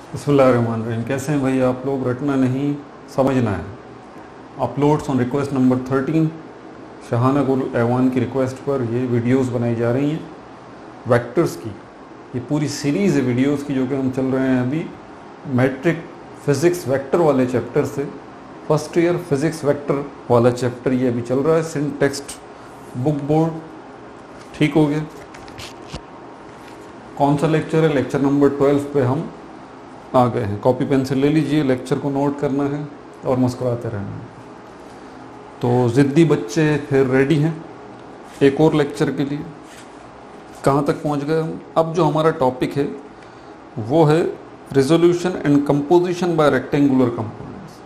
बिस्मिल्लाहिर्रहमानिर्रहीम। कैसे हैं भाई आप लोग? रटना नहीं, समझना है। Uploads on request number 13 Shahana गुल ऐवान की रिक्वेस्ट पर ये वीडियोस बनाई जा रही हैं वेक्टर्स की। ये पूरी सीरीज़ है वीडियोस की जो कि हम चल रहे हैं अभी मैट्रिक फिज़िक्स वेक्टर वाले चैप्टर से। फर्स्ट ईयर फिज़िक्स वेक्टर वाला चैप्टर ये अभी चल रहा है। सिंटेक्स्ट बुक बोर्ड ठीक हो गया। कौन सा लेक्चर है? लेक्चर नंबर 12 पे हम आ गए हैं। कॉपी पेंसिल ले लीजिए, लेक्चर को नोट करना है और मुस्कुराते रहना है। तो ज़िद्दी बच्चे फिर रेडी हैं एक और लेक्चर के लिए। कहाँ तक पहुँच गए हम? अब जो हमारा टॉपिक है वो है resolution and composition bye rectangular components.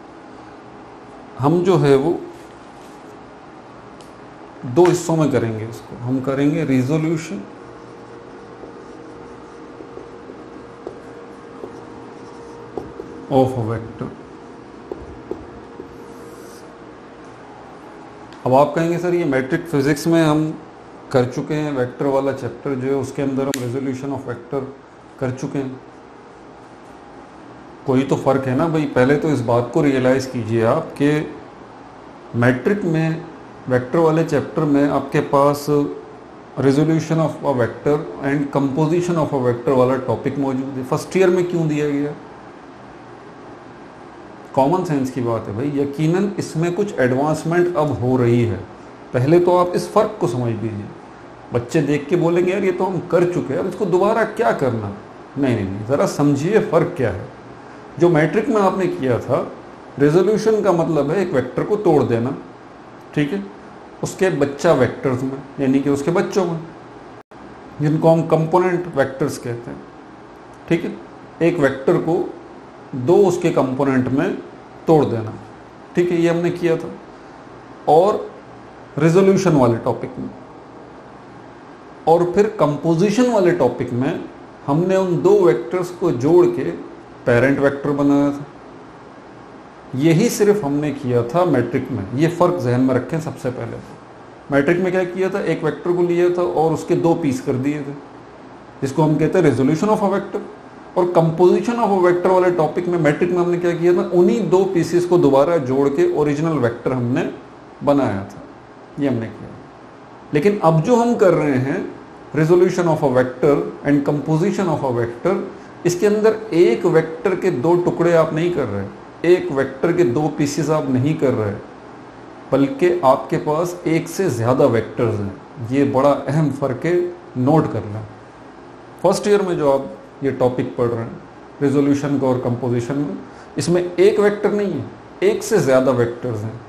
हम जो है वो दो हिस्सों में करेंगे इसको। हम करेंगे रिजोल्यूशन ऑफ अ वेक्टर। अब आप कहेंगे सर ये मैट्रिक फिजिक्स में हम कर चुके हैं, वेक्टर वाला चैप्टर जो है उसके अंदर हम रेजोल्यूशन ऑफ वेक्टर कर चुके हैं। कोई तो फ़र्क है ना भाई। पहले तो इस बात को रियलाइज़ कीजिए आप कि मैट्रिक में वेक्टर वाले चैप्टर में आपके पास resolution of a vector and composition of a vector वाला टॉपिक मौजूद है। फर्स्ट ईयर में क्यों दिया गया? कॉमन सेंस की बात है भाई। यकीनन इसमें कुछ एडवांसमेंट अब हो रही है। पहले तो आप इस फ़र्क को समझ लीजिए। बच्चे देख के बोलेंगे यार ये तो हम कर चुके हैं, अब इसको दोबारा क्या करना? नहीं नहीं नहीं, ज़रा समझिए फ़र्क क्या है। जो मैट्रिक में आपने किया था, रेजोल्यूशन का मतलब है एक वेक्टर को तोड़ देना, ठीक है, उसके बच्चा वेक्टर्स में, यानी कि उसके बच्चों में, जिनको हम कंपोनेंट वेक्टर्स कहते हैं, ठीक है। एक वेक्टर को दो उसके कंपोनेंट में तोड़ देना, ठीक है, ये हमने किया था। और रिजोल्यूशन वाले टॉपिक में और फिर कंपोजिशन वाले टॉपिक में हमने उन दो वेक्टर्स को जोड़ के पेरेंट वेक्टर बनाया था। यही सिर्फ हमने किया था मैट्रिक में। ये फ़र्क जहन में रखें सबसे पहले। तो मैट्रिक में क्या किया था? एक वेक्टर को लिया था और उसके दो पीस कर दिए थे, जिसको हम कहते हैं रेजोल्यूशन ऑफ अ वेक्टर। और कंपोजिशन ऑफ अ वेक्टर वाले टॉपिक में मैट्रिक में हमने क्या किया था? उन्हीं दो पीसेस को दोबारा जोड़ के ओरिजिनल वेक्टर हमने बनाया था। ये हमने किया। लेकिन अब जो हम कर रहे हैं resolution of a vector and composition of a vector, इसके अंदर एक वेक्टर के दो टुकड़े आप नहीं कर रहे, एक वेक्टर के दो पीसेस आप नहीं कर रहे, बल्कि आपके पास एक से ज़्यादा वेक्टर्स हैं। ये बड़ा अहम फ़र्क है, नोट कर लें। फर्स्ट ईयर में जो आप ये टॉपिक पढ़ रहे हैं रेजोल्यूशन का और कंपोजिशन में, इसमें एक वेक्टर नहीं है, एक से ज़्यादा वेक्टर्स हैं।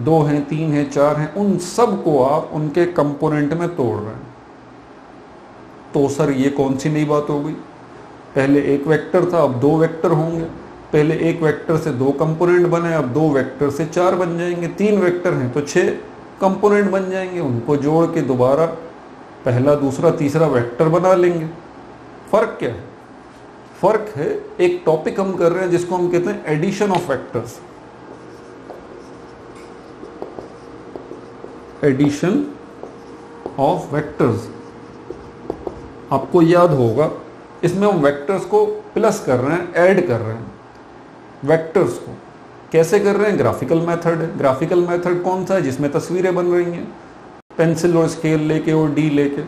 दो हैं, तीन हैं, चार हैं, उन सब को आप उनके कंपोनेंट में तोड़ रहे हैं। तो सर ये कौन सी नई बात हो गई? पहले एक वेक्टर था, अब दो वेक्टर होंगे। पहले एक वेक्टर से दो कंपोनेंट बने, अब दो वेक्टर से चार बन जाएंगे। तीन वेक्टर हैं तो 6 कंपोनेंट बन जाएंगे। उनको जोड़ के दोबारा पहला, दूसरा, तीसरा वेक्टर बना लेंगे। फ़र्क क्या है? फ़र्क है एक टॉपिक हम कर रहे हैं जिसको हम कहते हैं addition of vectors. Addition of vectors. आपको याद होगा इसमें हम वेक्टर्स को प्लस कर रहे हैं, ऐड कर रहे हैं। वेक्टर्स को कैसे कर रहे हैं? ग्राफिकल मेथड है। ग्राफिकल मेथड कौन सा है? जिसमें तस्वीरें बन रही हैं, पेंसिल और स्केल लेके और डी लेके,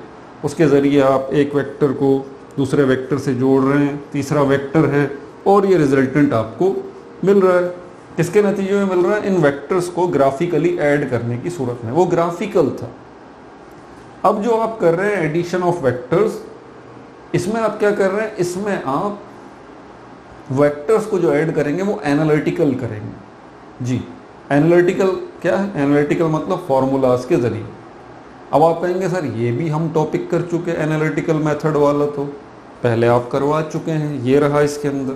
उसके ज़रिए आप एक वेक्टर को दूसरे वेक्टर से जोड़ रहे हैं, तीसरा वेक्टर है और ये रिजल्टेंट आपको मिल रहा है। किसके नतीजे में मिल रहा है? इन वेक्टर्स को ग्राफिकली ऐड करने की सूरत में। वो ग्राफिकल था। अब जो आप कर रहे हैं एडिशन ऑफ वेक्टर्स, इसमें आप क्या कर रहे हैं? इसमें आप वेक्टर्स को जो ऐड करेंगे वो एनालिटिकल करेंगे। जी, एनालिटिकल क्या है? एनालिटिकल मतलब फॉर्मूलाज के ज़रिए। अब आप कहेंगे सर ये भी हम टॉपिक कर चुके हैं एनालिटिकल मेथड वाला, तो पहले आप करवा चुके हैं, ये रहा इसके अंदर।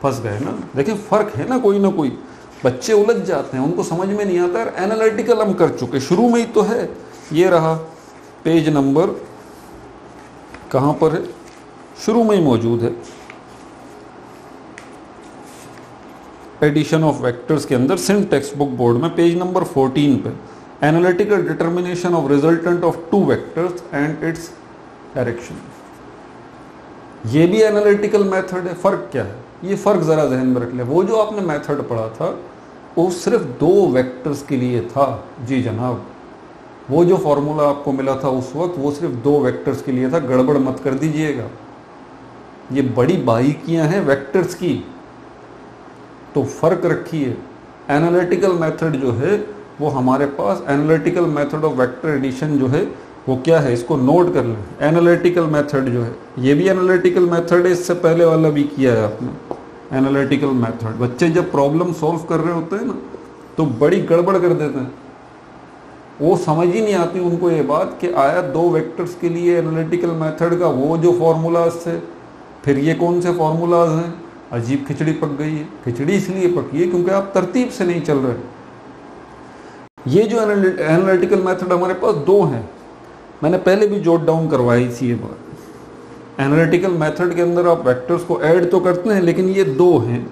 फंस गए ना? देखिए फ़र्क है ना कोई ना कोई। बच्चे उलझ जाते हैं, उनको समझ में नहीं आता। यार एनालिटिकल हम कर चुके, शुरू में ही तो है। ये रहा पेज नंबर, कहाँ पर है? शुरू में ही मौजूद है। एडिशन ऑफ वेक्टर्स के अंदर सिंटेक्स बुक बोर्ड में पेज नंबर 14 पे analytical determination of resultant of two vectors and its direction. ये भी एनालिटिकल मेथड है। फ़र्क क्या है, ये फ़र्क ज़रा जहन में रख ले। वो जो आपने मेथड पढ़ा था वो सिर्फ 2 वेक्टर्स के लिए था। जी जनाब, वो जो फॉर्मूला आपको मिला था उस वक्त वो सिर्फ 2 वेक्टर्स के लिए था। गड़बड़ मत कर दीजिएगा, ये बड़ी बारीकियां हैं वेक्टर्स की, तो फ़र्क रखिए। एनालिटिकल मेथड जो है वो हमारे पास, analytical method of vector addition जो है वो क्या है, इसको नोट कर लें। एनालिटिकल मेथड जो है ये भी एनालिटिकल मेथड है, इससे पहले वाला भी किया है आपने एनालिटिकल मेथड। बच्चे जब प्रॉब्लम सॉल्व कर रहे होते हैं ना तो बड़ी गड़बड़ कर देते हैं, वो समझ ही नहीं आती उनको ये बात कि आया 2 वेक्टर्स के लिए एनालिटिकल मेथड का वो जो फॉर्मूलाज थे, फिर ये कौन से फॉर्मूलाज हैं। अजीब खिचड़ी पक गई है। खिचड़ी इसलिए पकी है क्योंकि आप तरतीब से नहीं चल रहे। ये जो एनालिटिकल मेथड हमारे पास 2 हैं, मैंने पहले भी जॉट डाउन करवाई थी ये बात। एनालिटिकल मेथड के अंदर आप वेक्टर्स को ऐड तो करते हैं, लेकिन ये 2 हैं।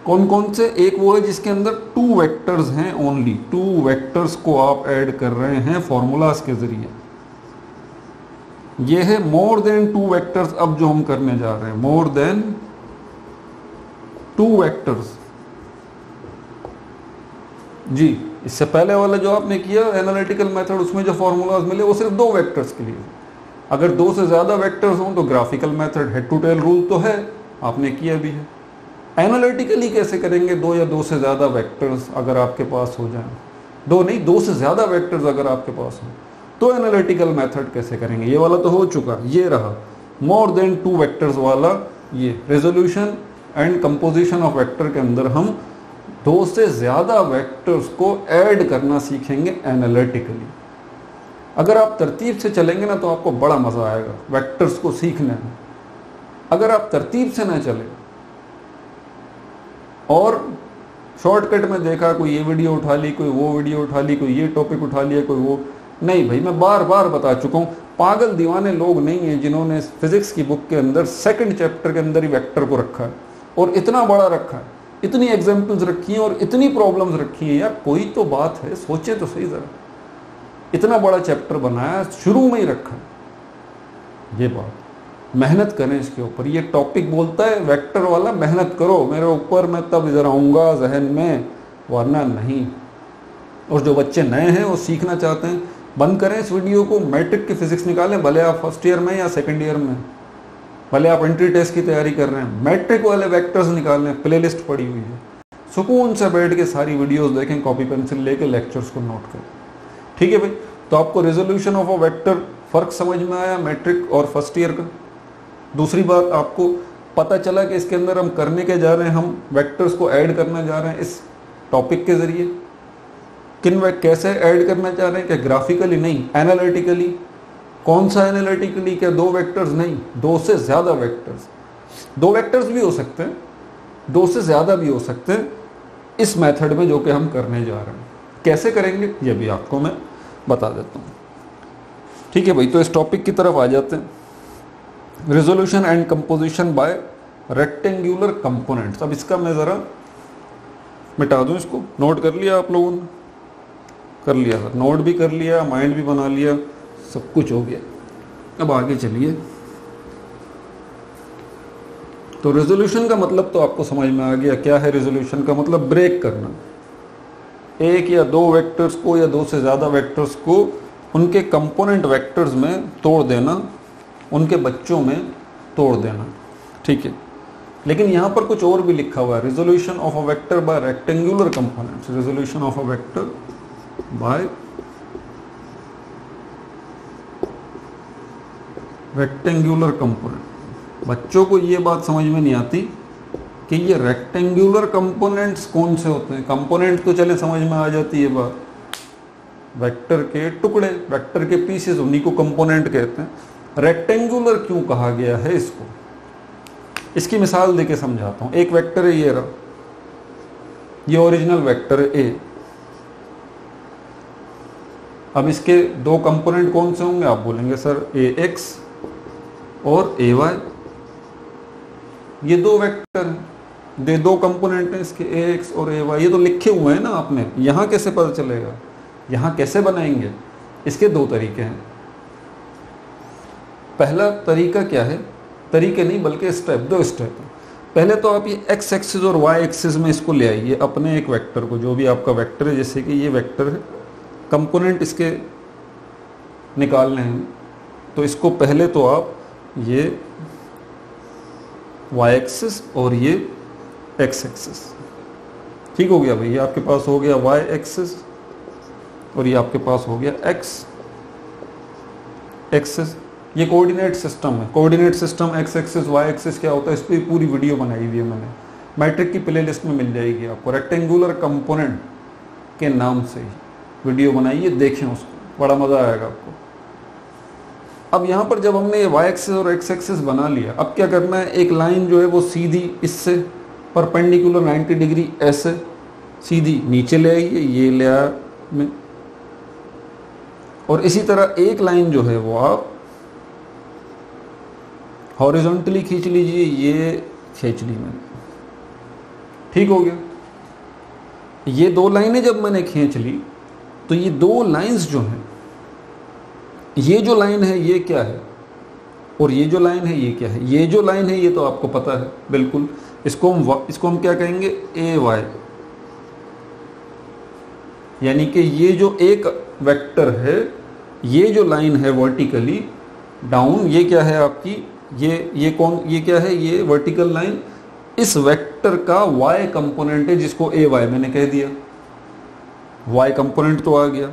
कौन कौन से? एक वो है जिसके अंदर 2 वेक्टर्स हैं, ओनली 2 वेक्टर्स को आप ऐड कर रहे हैं फॉर्मूलाज के जरिए। ये है मोर देन 2 वेक्टर्स। अब जो हम करने जा रहे हैं मोर देन 2 वेक्टर्स। जी, इससे पहले वाला जो आपने किया एनालिटिकल मेथड, उसमें जो फॉर्मूलाज मिले वो सिर्फ 2 वेक्टर्स के लिए। अगर 2 से ज़्यादा वेक्टर्स हों तो graphical method, head to tail rule तो है, आपने किया भी है। एनालिटिकली कैसे करेंगे? 2 या 2 से ज़्यादा वेक्टर्स अगर आपके पास हो जाएं, 2 नहीं 2 से ज़्यादा वेक्टर्स अगर आपके पास हो तो एनालिटिकल मेथड कैसे करेंगे? ये वाला तो हो चुका, ये रहा मोर देन 2 वेक्टर्स वाला। ये resolution and composition of vector के अंदर हम 2 से ज़्यादा वेक्टर्स को ऐड करना सीखेंगे एनालिटिकली। अगर आप तरतीब से चलेंगे ना तो आपको बड़ा मज़ा आएगा वेक्टर्स को सीखने में। अगर आप तरतीब से ना चले और शॉर्टकट में देखा, कोई ये वीडियो उठा ली, कोई वो वीडियो उठा ली, कोई ये टॉपिक उठा लिया, कोई वो, नहीं भाई, मैं बार बार बता चुका हूँ, पागल दीवाने लोग नहीं हैं जिन्होंने फिजिक्स की बुक के अंदर 2nd चैप्टर के अंदर ही वेक्टर को रखा है और इतना बड़ा रखा है, इतनी एग्जाम्पल्स रखी हैं और इतनी प्रॉब्लम्स रखी हैं। यार कोई तो बात है, सोचे तो सही ज़रा। इतना बड़ा चैप्टर बनाया, शुरू में ही रखा है। ये बात, मेहनत करें इसके ऊपर। ये टॉपिक बोलता है वेक्टर वाला, मेहनत करो मेरे ऊपर, मैं तब इधर आऊँगा जहन में, वरना नहीं। और जो बच्चे नए हैं वो सीखना चाहते हैं, बंद करें इस वीडियो को, मैट्रिक की फिजिक्स निकालें, भले आप 1st ईयर में या 2nd ईयर में, भले आप एंट्री टेस्ट की तैयारी कर रहे हैं, मैट्रिक वाले वेक्टर्स निकालें। प्लेलिस्ट पड़ी हुई है, सुकून से बैठ के सारी वीडियोस देखें, कॉपी पेंसिल लेके लेक्चर्स को नोट करें। ठीक है भाई, तो आपको रेजोल्यूशन ऑफ अ वेक्टर फ़र्क समझ में आया मैट्रिक और 1st ईयर का। दूसरी बात, आपको पता चला कि इसके अंदर हम करने के जा रहे हैं, हम वेक्टर्स को ऐड करना जा रहे हैं इस टॉपिक के ज़रिए। कैसे ऐड करना चाह रहे हैं? क्या ग्राफिकली? नहीं, एनालिटिकली। कौन सा एनालिटिकली? क्या 2 वेक्टर्स? नहीं, 2 से ज़्यादा वेक्टर्स। 2 वेक्टर्स भी हो सकते हैं, 2 से ज़्यादा भी हो सकते हैं इस मेथड में जो कि हम करने जा रहे हैं। कैसे करेंगे ये भी आपको मैं बता देता हूँ। ठीक है भाई, तो इस टॉपिक की तरफ आ जाते हैं। Resolution and composition bye rectangular components. अब इसका मैं ज़रा मिटा दूँ, इसको नोट कर लिया आप लोगों ने? कर लिया सर, नोट भी कर लिया, माइंड भी बना लिया, सब कुछ हो गया। अब आगे चलिए। तो रेजोल्यूशन का मतलब तो आपको समझ में आ गया। क्या है रेजोल्यूशन का मतलब? ब्रेक करना, 1 या 2 वेक्टर्स को या 2 से ज़्यादा वेक्टर्स को उनके कंपोनेंट वेक्टर्स में तोड़ देना, उनके बच्चों में तोड़ देना। ठीक है, लेकिन यहाँ पर कुछ और भी लिखा हुआ है, resolution of a vector by rectangular components. Resolution of a vector by rectangular component. बच्चों को ये बात समझ में नहीं आती कि ये रेक्टेंगुलर कंपोनेंट्स कौन से होते हैं। कंपोनेंट तो चले समझ में आ जाती है बात, वेक्टर के टुकड़े, वेक्टर के पीसेस, उन्हीं को कंपोनेंट कहते हैं। रेक्टेंगुलर क्यों कहा गया है इसको, इसकी मिसाल देके समझाता हूँ। एक वेक्टर है, ये रहा, ये ओरिजिनल वेक्टर है ए। अब इसके 2 कंपोनेंट कौन से होंगे? आप बोलेंगे सर ए एक्स और ए वाई। ये 2 वेक्टर हैं, 2 कंपोनेंट हैं इसके, ए एक्स और ए वाई। ये तो लिखे हुए हैं ना आपने, यहाँ कैसे पता चलेगा, यहाँ कैसे बनाएंगे? इसके 2 तरीके हैं। पहला तरीका क्या है, तरीके नहीं बल्कि स्टेप, 2 स्टेप। पहले तो आप ये एक्स एक्सिस और वाई एक्सिस में इसको ले आइए, अपने एक वेक्टर को, जो भी आपका वेक्टर है, जैसे कि ये वेक्टर है, कंपोनेंट इसके निकालने हैं। तो इसको पहले तो आप ये वाई एक्सिस और ये एक्स एक्सिस, ठीक हो गया भाई, ये आपके पास हो गया वाई एक्सिस और ये आपके पास हो गया एक्स एक्सिस। ये कोऑर्डिनेट सिस्टम है। Coordinate system X axis Y axis क्या होता है, इस पर पूरी वीडियो बनाई हुई है मैंने, मैट्रिक की प्लेलिस्ट में मिल जाएगी आपको। रेक्टेंगुलर कंपोनेंट के नाम से ही वीडियो बनाई है, देखें उसको, बड़ा मज़ा आएगा आपको। अब यहाँ पर जब हमने ये वाई एक्सिस और एक्स एक्सिस बना लिया, अब क्या करना है, एक लाइन जो है वो सीधी इससे परपेंडिकुलर 90 डिग्री ऐसे सीधी नीचे ले आइए, ये ले आया में, और इसी तरह एक लाइन जो है वो आप हॉरिजॉन्टली खींच लीजिए, ये खींच ली मैंने, ठीक हो गया। ये 2 लाइनें जब मैंने खींच ली तो ये 2 लाइंस जो हैं, ये जो लाइन है ये क्या है और ये जो लाइन है ये क्या है। ये जो लाइन है ये तो आपको पता है बिल्कुल, इसको हम क्या कहेंगे, ए वाई, यानी कि ये जो एक वेक्टर है, ये जो लाइन है वर्टिकली डाउन, ये क्या है आपकी, ये क्या है, ये वर्टिकल लाइन इस वेक्टर का y कंपोनेंट है, जिसको ए वाई मैंने कह दिया। y कंपोनेंट तो आ गया,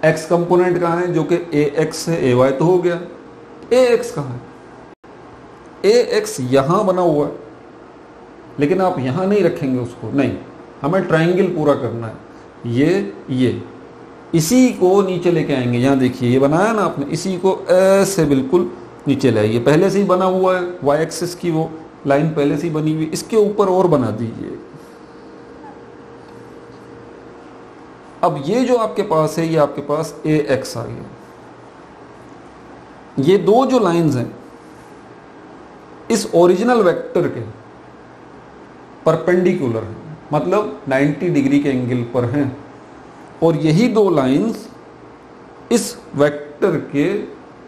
x कंपोनेंट कहाँ है, जो कि ए एक्स है, ए वाई तो हो गया। ए एक्स कहाँ है, ए एक्स यहाँ बना हुआ है, लेकिन आप यहाँ नहीं रखेंगे उसको, नहीं, हमें ट्राइंगल पूरा करना है। ये इसी को नीचे लेके आएंगे, यहाँ देखिए ये बनाया ना आपने, इसी को ऐसे बिल्कुल नीचे ले आइए, पहले से ही बना हुआ है, वाई एक्सिस की वो लाइन पहले से ही बनी हुई, इसके ऊपर और बना दीजिए। अब ये जो आपके पास है, ये आपके पास ए एक्स आ गया। ये 2 जो लाइंस हैं इस ओरिजिनल वेक्टर के परपेंडिकुलर हैं, मतलब 90 डिग्री के एंगल पर हैं, और यही 2 लाइंस इस वेक्टर के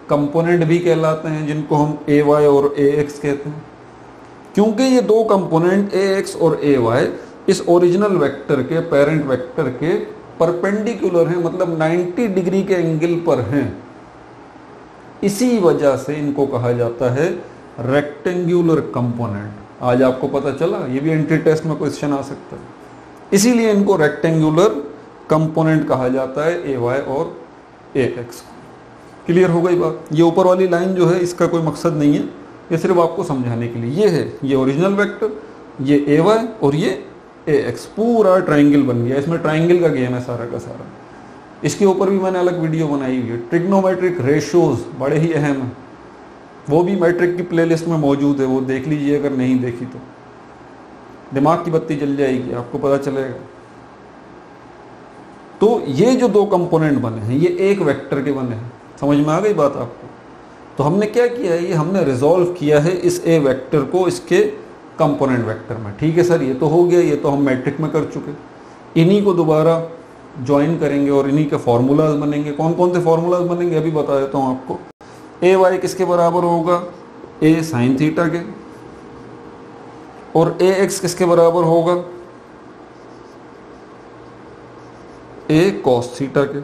कंपोनेंट भी कहलाते हैं, जिनको हम ए वाई और ए एक्स कहते हैं। क्योंकि ये 2 कंपोनेंट ए एक्स और ए वाई इस ओरिजिनल वेक्टर के, पेरेंट वेक्टर के परपेंडिकुलर हैं, मतलब 90 डिग्री के एंगल पर हैं, इसी वजह से इनको कहा जाता है रेक्टेंगुलर कंपोनेंट। आज आपको पता चला, ये भी एंट्री टेस्ट में क्वेश्चन आ सकता है, इसीलिए इनको रेक्टेंगुलर कंपोनेंट कहा जाता है, ए वाई और ए एक्स। क्लियर हो गई बात। ये ऊपर वाली लाइन जो है इसका कोई मकसद नहीं है, ये सिर्फ आपको समझाने के लिए। ये है, ये ओरिजिनल वेक्टर, ये ए वाई और ये ए एक्स, पूरा ट्राइंगल बन गया। इसमें ट्राइंगल का गेम है सारा का सारा। इसके ऊपर भी मैंने अलग वीडियो बनाई हुई है। ट्रिग्नोमेट्रिक रेशियोज बड़े ही अहम हैं, वो भी मैट्रिक की प्लेलिस्ट में मौजूद है, वो देख लीजिए अगर नहीं देखी तो, दिमाग की बत्ती जल जाएगी, आपको पता चलेगा। तो ये जो 2 कंपोनेंट बने हैं ये एक वेक्टर के बने हैं, समझ में आ गई बात आपको। तो हमने क्या किया है, ये हमने रिजॉल्व किया है इस ए वेक्टर को इसके कंपोनेंट वेक्टर में। ठीक है सर, ये तो हो गया, ये तो हम मैट्रिक में कर चुके। इन्हीं को दोबारा ज्वाइन करेंगे और इन्हीं के फॉर्मूलाज बनेंगे। कौन कौन से फॉर्मूलाज बनेंगे अभी बता देता हूँ आपको। ए वाई किसके बराबर होगा, ए साइन थीटा के, और ए एक्स किसके बराबर होगा, ए कॉस थीटा के।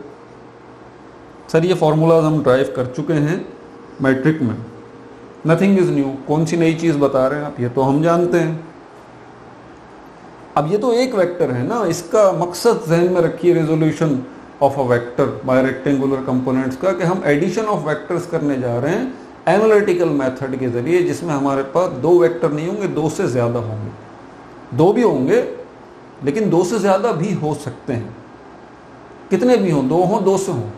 सर ये फॉर्मूलाज हम ड्राइव कर चुके हैं मैट्रिक में, नथिंग इज न्यू। कौन सी नई चीज़ बता रहे हैं आप, ये तो हम जानते हैं। अब ये तो एक वेक्टर है ना, इसका मकसद जहन में रखिए, resolution of a vector by rectangular components का, कि हम एडिशन ऑफ वेक्टर्स करने जा रहे हैं एनालिटिकल मेथड के जरिए, जिसमें हमारे पास 2 वेक्टर नहीं होंगे, 2 से ज़्यादा होंगे। 2 भी होंगे लेकिन 2 से ज़्यादा भी हो सकते हैं। कितने भी हों, 2 हों 200 हों,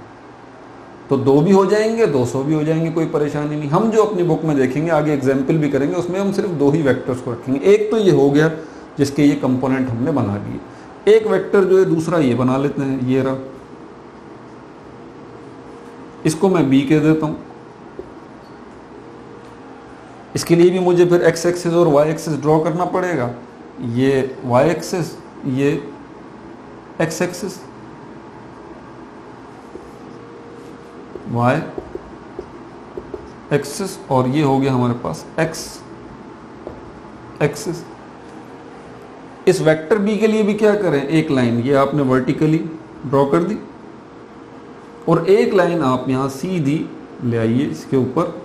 तो 2 भी हो जाएंगे 200 भी हो जाएंगे, कोई परेशानी नहीं। हम जो अपनी बुक में देखेंगे, आगे एग्जाम्पल भी करेंगे, उसमें हम सिर्फ 2 ही वेक्टर्स को रखेंगे। एक तो ये हो गया जिसके ये कंपोनेंट हमने बना लिए। एक वेक्टर जो है दूसरा ये बना लेते हैं, ये रहा, इसको मैं बी कह देता हूँ। इसके लिए भी मुझे फिर एक्स एक्सिस और वाई एक्सिस ड्रॉ करना पड़ेगा। ये वाई एक्सिस, ये एक्स एक्सिस, वाई एक्सिस, और ये हो गया हमारे पास एक्स एक्सिस। इस वेक्टर बी के लिए भी क्या करें, एक लाइन ये आपने वर्टिकली ड्रॉ कर दी और एक लाइन आप यहां सीधी ले आइए इसके ऊपर।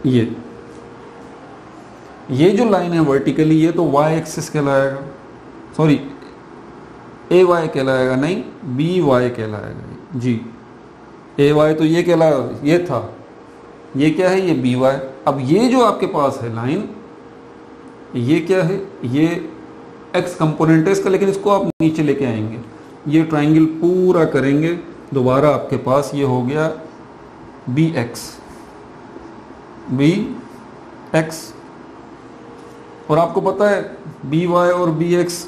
ये जो लाइन है वर्टिकली, ये तो वाई एक्सिस कहलाएगा, सॉरी ए वाई कहलाएगा, नहीं बी वाई कहलाएगा जी। ए वाई तो ये कहलाएगा, ये था, ये क्या है, ये बी वाई। अब ये जो आपके पास है लाइन, ये क्या है, ये एक्स कंपोनेंट है इसका, लेकिन इसको आप नीचे लेके आएंगे, ये ट्राइंगल पूरा करेंगे, दोबारा आपके पास ये हो गया बी एक्स। और आपको पता है बी वाई और बी एक्स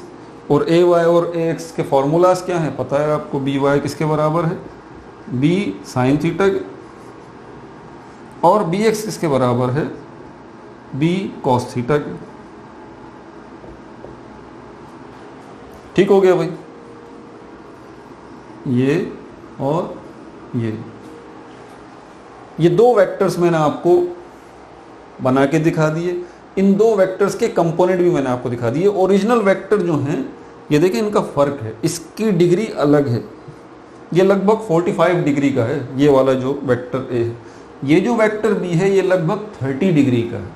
और ए वाई और ए एक्स के फॉर्मूलाज क्या हैं, पता है आपको। बी वाई किसके बराबर है, बी साइन थीटा के, और बी एक्स किसके बराबर है, बी कॉस थीटा के। ठीक हो गया भाई, ये और ये दो वेक्टर्स मैंने आपको बना के दिखा दिए। इन दो वेक्टर्स के कंपोनेंट भी मैंने आपको दिखा दिए। ओरिजिनल वेक्टर जो हैं, ये देखिए इनका फर्क है, इसकी डिग्री अलग है, ये लगभग 45 डिग्री का है, ये वाला जो वेक्टर ए है। ये जो वेक्टर बी है ये लगभग 30 डिग्री का है।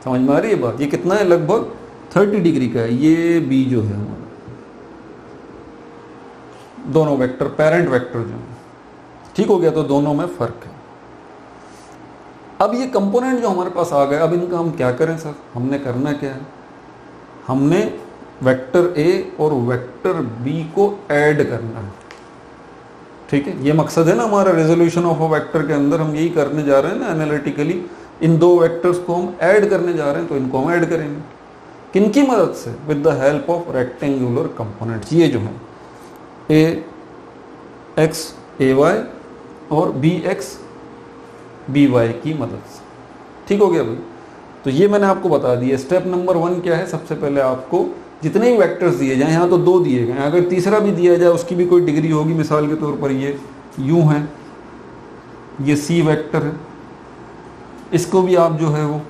समझ में आ रही है बात, ये कितना है, लगभग 30 डिग्री का है ये बी जो है हमारा। दोनों वेक्टर पेरेंट वेक्टर जो है, ठीक हो गया, तो दोनों में फर्क है। अब ये कंपोनेंट जो हमारे पास आ गए, अब इनका हम क्या करें सर, हमने करना क्या है, हमने वेक्टर ए और वेक्टर बी को ऐड करना है। ठीक है, ये मकसद है ना हमारा रेजोल्यूशन ऑफ अ वेक्टर के अंदर, हम यही करने जा रहे हैं ना एनालिटिकली, इन दो वेक्टर्स को हम ऐड करने जा रहे हैं, तो इनको हम ऐड करेंगे किनकी मदद से, with the help of rectangular components. ये जो है ए एक्स ए वाई और बी एक्स बी वाई की मदद से। ठीक हो गया भाई, तो ये मैंने आपको बता दिया। स्टेप नंबर 1 क्या है, सबसे पहले आपको जितने भी वेक्टर्स दिए जाएं, यहाँ तो 2 दिए गए, अगर तीसरा भी दिया जाए उसकी भी कोई डिग्री होगी, मिसाल के तौर पर ये यूं है, ये सी वेक्टर है, इसको भी आप जो है वो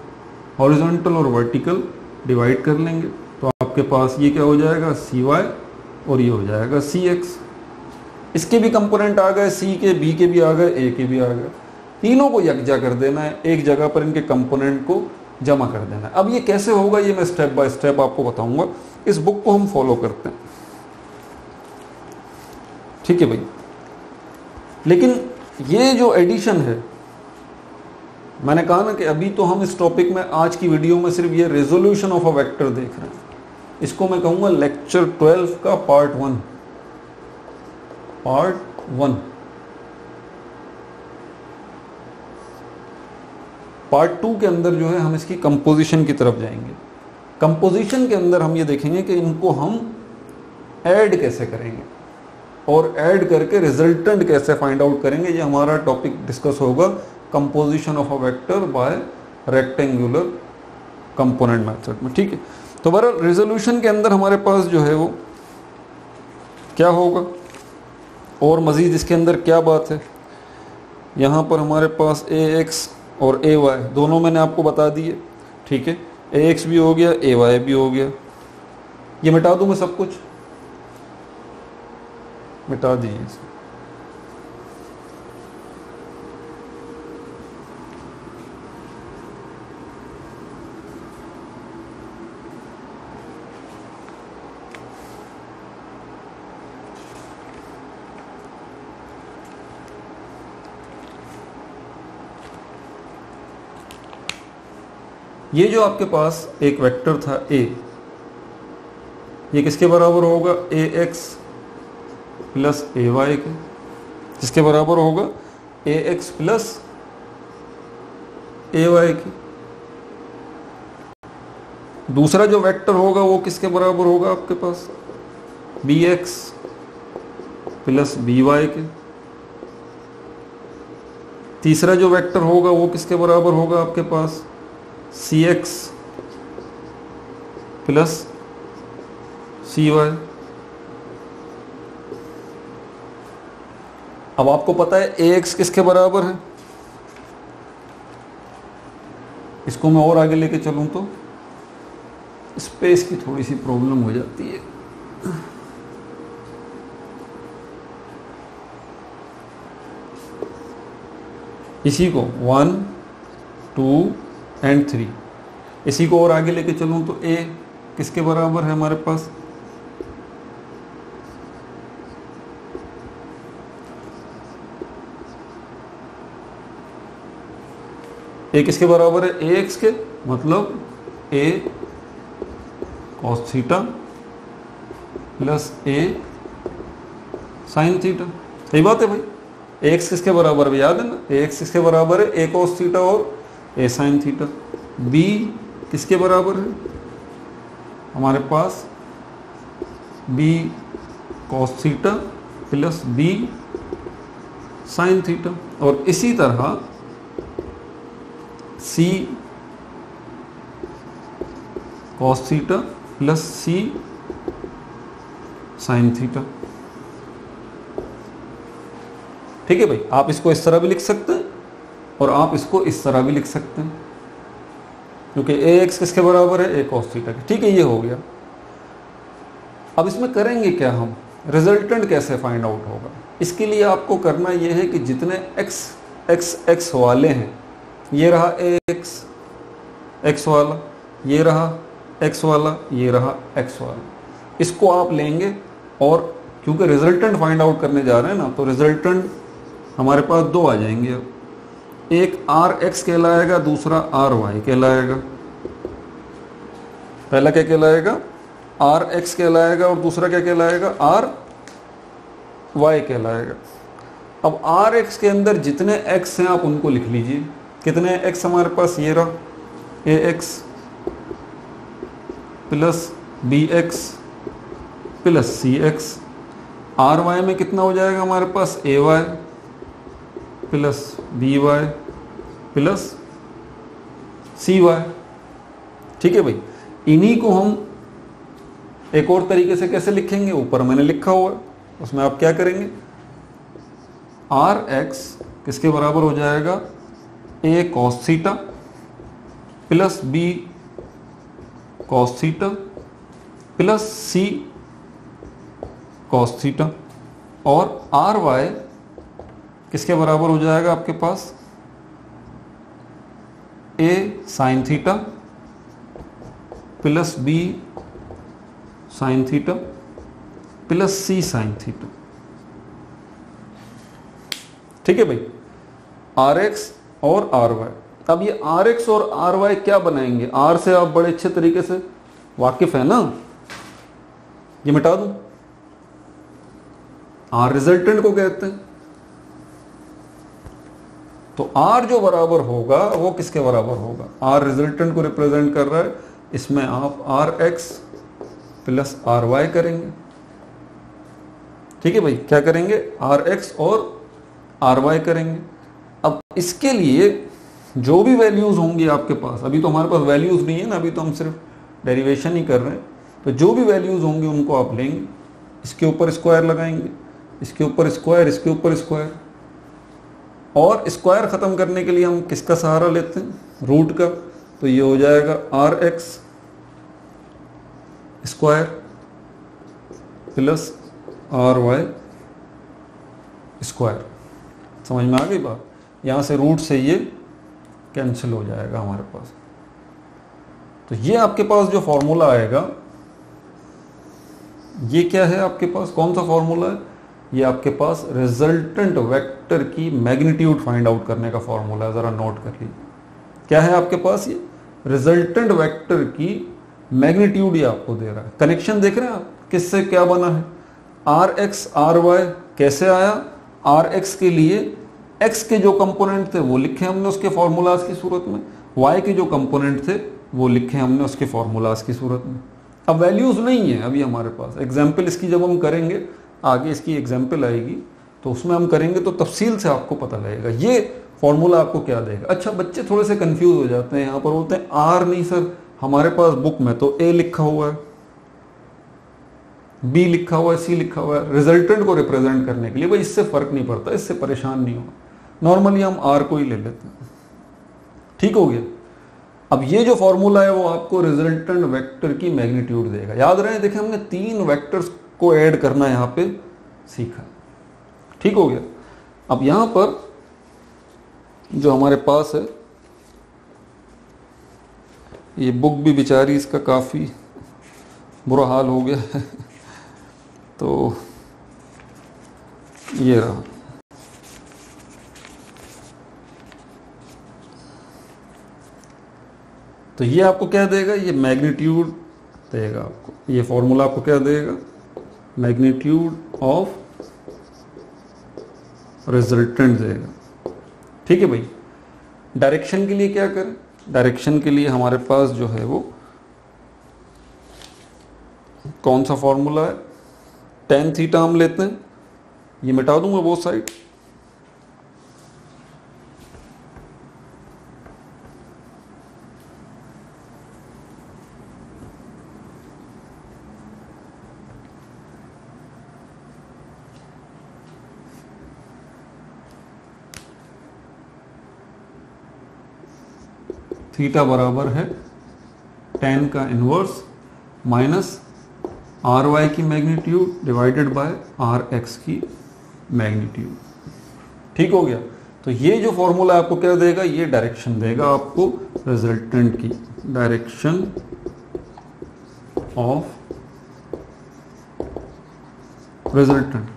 हॉरिजॉन्टल और वर्टिकल डिवाइड कर लेंगे, तो आपके पास ये क्या हो जाएगा, सी वाई, और ये हो जाएगा सी एक्स। इसके भी कंपोनेंट आ गए, सी के, बी के भी आ गए, ए के भी आ गए, तीनों को यकजा कर देना है, एक जगह पर इनके कंपोनेंट को जमा कर देना है। अब ये कैसे होगा, ये मैं स्टेप बाय स्टेप आपको बताऊंगा, इस बुक को हम फॉलो करते हैं। ठीक है भाई, लेकिन ये जो एडिशन है, मैंने कहा ना कि अभी तो हम इस टॉपिक में आज की वीडियो में सिर्फ ये रेजोल्यूशन ऑफ अ वेक्टर देख रहे हैं, इसको मैं कहूंगा लेक्चर 12 का पार्ट 1। पार्ट 2 के अंदर जो है हम इसकी कंपोजिशन की तरफ जाएंगे। कंपोजिशन के अंदर हम ये देखेंगे कि इनको हम ऐड कैसे करेंगे और ऐड करके रिजल्टेंट कैसे फाइंड आउट करेंगे, ये हमारा टॉपिक डिस्कस होगा, composition of a vector by rectangular component method में। ठीक है, तो बहरहाल रिजोल्यूशन के अंदर हमारे पास जो है वो क्या होगा, और मज़ीद इसके अंदर क्या बात है, यहाँ पर हमारे पास ए एक्स और ए वाई दोनों मैंने आपको बता दिए। ठीक है, ए एक्स भी हो गया, ए वाई भी हो गया, ये मिटा दूँ मैं, सब कुछ मिटा दीजिए। ये जो आपके पास एक वेक्टर था ए, ये किसके बराबर होगा, ए एक्स प्लस ए वाई के, किसके बराबर होगा, ए एक्स प्लस ए वाई के। दूसरा जो वेक्टर होगा वो किसके बराबर होगा आपके पास, B X plus B Y के। तीसरा जो वेक्टर होगा वो किसके बराबर होगा आपके पास, सी एक्स प्लस सी वाई। अब आपको पता है ए एक्स किसके बराबर है, इसको मैं और आगे लेके चलूं तो स्पेस की थोड़ी सी प्रॉब्लम हो जाती है। इसी को 1 2 एंड 3, इसी को और आगे लेके चलूं तो ए किसके बराबर है हमारे पास, ए किसके बराबर है, ए एक्स के, मतलब ए कॉस थीटा प्लस ए साइन थीटा। सही बात है भाई, ए एक्स किसके बराबर है, याद है ना, ए एक्स किसके बराबर है, ए कॉस थीटा और ए साइन थीटा। बी किसके बराबर है हमारे पास, B cos theta plus B sine theta. और इसी तरह C cos theta plus C sine theta. ठीक है भाई, आप इसको इस तरह भी लिख सकते हैं और आप इसको इस तरह भी लिख सकते हैं, क्योंकि ए एक्स किसके बराबर है, ए कॉस थीटा के। ठीक है, ये हो गया। अब इसमें करेंगे क्या हम, रिजल्टेंट कैसे फाइंड आउट होगा। इसके लिए आपको करना यह है कि जितने एक्स एक्स एक्स वाले हैं, ये रहा ए एक्स एक्स वाला, ये रहा एक्स वाला, ये रहा एक्स वाला, इसको आप लेंगे और क्योंकि रिजल्टेंट फाइंड आउट करने जा रहे हैं ना, तो रिजल्टेंट हमारे पास दो आ जाएंगे। अब एक आर एक्स कहलाएगा, दूसरा आर वाई कहलाएगा। पहला क्या कहलाएगा, आर एक्स कहलाएगा और दूसरा क्या कहलाएगा, आर वाई कहलाएगा। अब आर एक्स के अंदर जितने एक्स हैं आप उनको लिख लीजिए। कितने एक्स हमारे पास, ये रहा A X plus B X plus C X. R Y में कितना हो जाएगा हमारे पास, A Y plus B Y plus C Y. ठीक है भाई, इन्हीं को हम एक और तरीके से कैसे लिखेंगे, ऊपर मैंने लिखा हुआ है, उसमें आप क्या करेंगे, आर एक्स किसके बराबर हो जाएगा, A cos theta plus B cos theta plus C cos theta. और आर वाई किसके बराबर हो जाएगा आपके पास, A sine theta plus B sine theta plus C sine theta. ठीक है भाई, आर एक्स और आर वाई। अब ये आर एक्स और आर वाई क्या बनाएंगे, आर से आप बड़े अच्छे तरीके से वाकिफ है ना, ये मिटा दूं, आर रिजल्टेंट को कहते हैं। तो आर जो बराबर होगा वो किसके बराबर होगा, आर रिजल्टेंट को रिप्रेजेंट कर रहा है, इसमें आप R X plus R Y करेंगे। ठीक है भाई, क्या करेंगे, आर एक्स और आर वाई करेंगे। अब इसके लिए जो भी वैल्यूज होंगी आपके पास, अभी तो हमारे पास वैल्यूज नहीं है ना, अभी तो हम सिर्फ डेरिवेशन ही कर रहे हैं, तो जो भी वैल्यूज होंगी उनको आप लेंगे, इसके ऊपर स्क्वायर लगाएंगे, इसके ऊपर स्क्वायर, इसके ऊपर स्क्वायर। और स्क्वायर खत्म करने के लिए हम किसका सहारा लेते हैं, रूट का। तो ये हो जाएगा R X square plus R Y square. समझ में आ गई बात, यहाँ से रूट से ये कैंसिल हो जाएगा हमारे पास। तो ये आपके पास जो फॉर्मूला आएगा, ये क्या है आपके पास, कौन सा फॉर्मूला है, ये आपके पास रिजल्टेंट वेक्टर की मैग्नीट्यूड फाइंड आउट करने का फॉर्मूला है। जरा नोट कर लीजिए, क्या है आपके पास, ये रिजल्टेंट वेक्टर की मैग्नीट्यूड ये आपको दे रहा है। कनेक्शन देख रहे हैं आप, किससे क्या बना है, आर एक्स आर वाई कैसे आया, आर एक्स के लिए एक्स के जो कंपोनेंट थे वो लिखे हमने उसके फॉर्मूलाज की सूरत में, वाई के जो कंपोनेंट थे वो लिखे हमने उसके फॉर्मूलाज की सूरत में। अब वैल्यूज नहीं है अभी हमारे पास, एग्जाम्पल इसकी जब हम करेंगे, आगे इसकी एग्जाम्पल आएगी तो उसमें हम करेंगे तो तफसील से आपको पता लगेगा ये फॉर्मूला आपको क्या देगा। अच्छा, बच्चे थोड़े से कंफ्यूज हो जाते हैं, यहाँ पर बोलते हैं आर नहीं सर, हमारे पास बुक में तो ए लिखा हुआ है, बी लिखा हुआ है, सी लिखा हुआ है, रिजल्टेंट को रिप्रेजेंट करने के लिए। भाई इससे फर्क नहीं पड़ता, इससे परेशान नहीं हो, नॉर्मली हम आर को ही ले लेते हैं। ठीक हो गया। अब ये जो फॉर्मूला है वो आपको रिजल्टेंट वेक्टर की मैग्नीट्यूड देगा। याद रहे, देखिए हमने 3 वेक्टर्स को ऐड करना यहाँ पे सीखा। ठीक हो गया। अब यहाँ पर जो हमारे पास है, ये बुक भी बेचारी इसका काफ़ी बुरा हाल हो गया है तो ये रहा। तो ये आपको क्या देगा, ये मैग्नीट्यूड देगा आपको, ये फॉर्मूला आपको क्या देगा, मैग्नीट्यूड ऑफ रिजल्टेंट देगा। ठीक है भाई। डायरेक्शन के लिए क्या करें, डायरेक्शन के लिए हमारे पास जो है वो कौन सा फॉर्मूला है, tan थीटा हम लेते हैं, ये मिटा दूंगा वो साइड, थीटा बराबर है tan का इनवर्स माइनस आर वाई की magnitude divided by R X की मैग्नीट्यूड। ठीक हो गया। तो ये जो फॉर्मूला आपको क्या देगा, ये डायरेक्शन देगा आपको रिजल्टेंट की, डायरेक्शन ऑफ रिजल्टेंट।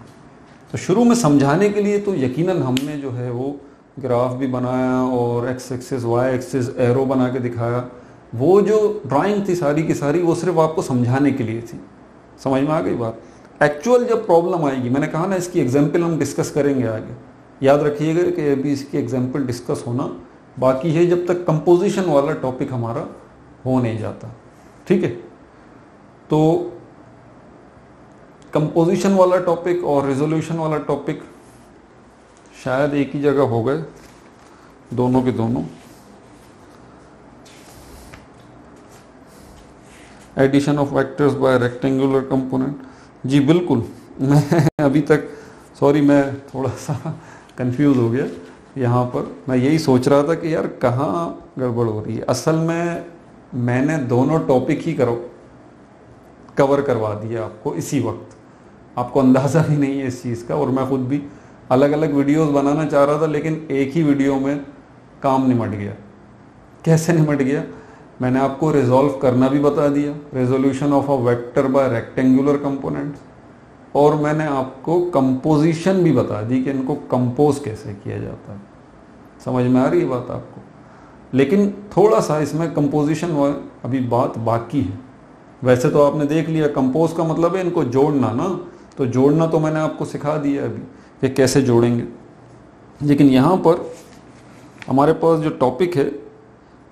तो शुरू में समझाने के लिए तो यकीनन हमने जो है वो ग्राफ भी बनाया और X axis Y axis arrow बना के दिखाया। वो जो ड्राइंग थी सारी की सारी वो सिर्फ आपको समझाने के लिए थी। समझ में आ गई बात। एक्चुअल जब प्रॉब्लम आएगी, मैंने कहा ना इसकी एग्जाम्पल हम डिस्कस करेंगे आगे, याद रखिएगा कि अभी इसकी एग्जाम्पल डिस्कस होना बाकी है जब तक कंपोजिशन वाला टॉपिक हमारा हो नहीं जाता। ठीक है। तो कंपोजिशन वाला टॉपिक और रिजोल्यूशन वाला टॉपिक शायद एक ही जगह हो गए, दोनों के दोनों। Addition of vectors by rectangular component, जी बिल्कुल। मैं अभी तक सॉरी मैं थोड़ा सा कंफ्यूज हो गया यहाँ पर। मैं यही सोच रहा था कि यार कहाँ गड़बड़ हो रही है। असल में मैंने दोनों टॉपिक ही कवर करवा दिया आपको इसी वक्त। आपको अंदाज़ा ही नहीं है इस चीज़ का, और मैं खुद भी अलग अलग वीडियोस बनाना चाह रहा था लेकिन एक ही वीडियो में काम निमट गया। कैसे निमट गया, मैंने आपको रिजॉल्व करना भी बता दिया, resolution of a vector by rectangular components, और मैंने आपको कंपोजिशन भी बता दी कि इनको कंपोज कैसे किया जाता है। समझ में आ रही है बात आपको। लेकिन थोड़ा सा इसमें कंपोजिशन अभी बात बाकी है। वैसे तो आपने देख लिया कंपोज का मतलब है इनको जोड़ना ना, तो जोड़ना तो मैंने आपको सिखा दिया अभी कि कैसे जोड़ेंगे। लेकिन यहाँ पर हमारे पास जो टॉपिक है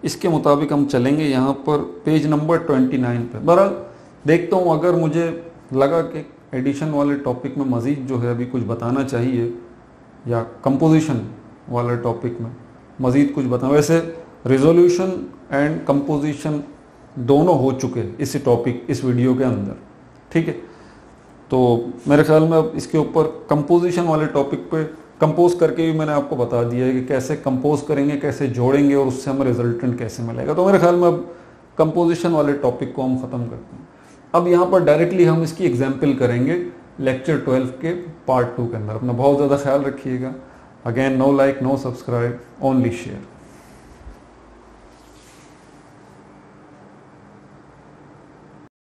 इसके मुताबिक हम चलेंगे। यहाँ पर पेज नंबर 29 पे बहरहाल देखता हूँ, अगर मुझे लगा कि एडिशन वाले टॉपिक में मज़ीद जो है अभी कुछ बताना चाहिए या कंपोजिशन वाले टॉपिक में मज़ीद कुछ बताना। वैसे रिजोल्यूशन एंड कंपोजिशन दोनों हो चुके हैं इस टॉपिक इस वीडियो के अंदर। ठीक है। तो मेरे ख्याल में अब इसके ऊपर कंपोजिशन वाले टॉपिक पे कंपोज करके भी मैंने आपको बता दिया है कि कैसे कंपोज करेंगे, कैसे जोड़ेंगे और उससे हमें रिजल्टेंट कैसे मिलेगा। तो मेरे ख्याल में अब कंपोजिशन वाले टॉपिक को हम ख़त्म करते हैं। अब यहाँ पर डायरेक्टली हम इसकी एग्जाम्पल करेंगे लेक्चर 12 के पार्ट 2 के अंदर। अपना बहुत ज़्यादा ख्याल रखिएगा। Again no like no subscribe, only share.